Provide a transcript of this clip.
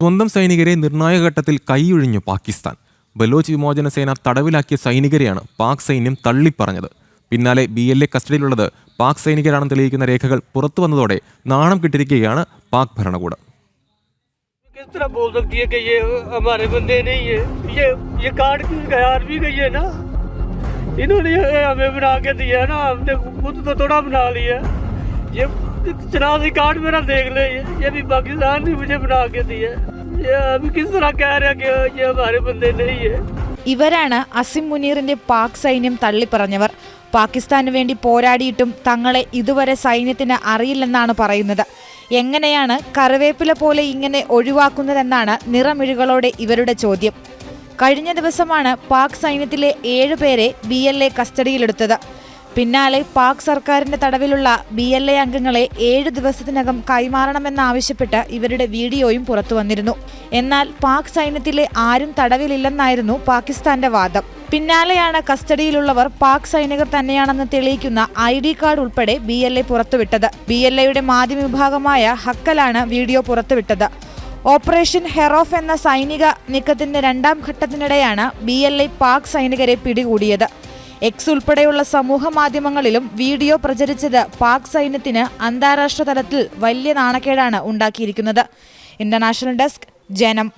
സ്വന്തം സൈനികരെ നിർണായക ഘട്ടത്തിൽ കൈയൊഴിഞ്ഞു പാകിസ്ഥാൻ. ബലോച്ച് വിമോചന സേന തടവിലാക്കിയ സൈനികരെയാണ് പാക് സൈന്യം തള്ളിപ്പറഞ്ഞത്. പിന്നാലെ BLA കസ്റ്റഡിയിലുള്ളത് പാക് സൈനികരാണെന്ന് തെളിയിക്കുന്ന രേഖകൾ പുറത്തു വന്നതോടെ നാണം കെട്ടിരിക്കുകയാണ് പാക് ഭരണകൂടം. किस तरह बोल सकती है कि ये हमारे बंदे नहीं है? ये कार्ड आर्मी का ही है ना, इन्होंने हमें बना के दिया ना, हमने खुद तो थोड़ा बना लिया। ये शनाख्ती कार्ड मेरा देख ले, ये भी पाकिस्तान ने मुझे बना के दिया। ये अभी किस तरह कह रहे हैं कि ये हमारे बंदे नहीं है? ഇവരാണ് അസിം മുനീറിന്റെ പാക് സൈന്യം തള്ളിപ്പറഞ്ഞവർ. പാകിസ്ഥാന് വേണ്ടി പോരാടിയിട്ടും തങ്ങളെ ഇതുവരെ സൈന്യത്തിന് അറിയില്ലെന്നാണ് പറയുന്നത്. എങ്ങനെയാണ് കറിവേപ്പില പോലെ ഇങ്ങനെ ഒഴിവാക്കുന്നതെന്നാണ് നിറമിഴികളോടെ ഇവരുടെ ചോദ്യം. കഴിഞ്ഞ ദിവസമാണ് പാക് സൈന്യത്തിലെ 7 പേരെ BLA കസ്റ്റഡിയിലെടുത്തത്. പിന്നാലെ പാക് സർക്കാരിന്റെ തടവിലുള്ള BLA അംഗങ്ങളെ 7 ദിവസത്തിനകം കൈമാറണമെന്നാവശ്യപ്പെട്ട് ഇവരുടെ വീഡിയോയും പുറത്തു വന്നിരുന്നു. എന്നാൽ പാക് സൈന്യത്തിലെ ആരും തടവിലില്ലെന്നായിരുന്നു പാകിസ്ഥാന്റെ വാദം. പിന്നാലെയാണ് കസ്റ്റഡിയിലുള്ളവർ പാക് സൈനികർ തന്നെയാണെന്ന് തെളിയിക്കുന്ന ID കാർഡ് ഉൾപ്പെടെ BLA പുറത്തുവിട്ടത്. BLAയുടെ മാധ്യമ വിഭാഗമായ ഹക്കലാണ് വീഡിയോ പുറത്തുവിട്ടത്. ഓപ്പറേഷൻ ഹെറോഫ് എന്ന സൈനിക നീക്കത്തിന്റെ 2ാം ഘട്ടത്തിനിടെയാണ് BLA പാക് സൈനികരെ പിടികൂടിയത്. X ഉൾപ്പെടെയുള്ള സമൂഹ മാധ്യമങ്ങളിലും വീഡിയോ പ്രചരിച്ചത് പാക് സൈന്യത്തിന് അന്താരാഷ്ട്ര തലത്തിൽ വലിയ നാണക്കേടാണ് ഉണ്ടാക്കിയിരിക്കുന്നത്. ഇന്റർനാഷണൽ ഡെസ്ക്, ജനം.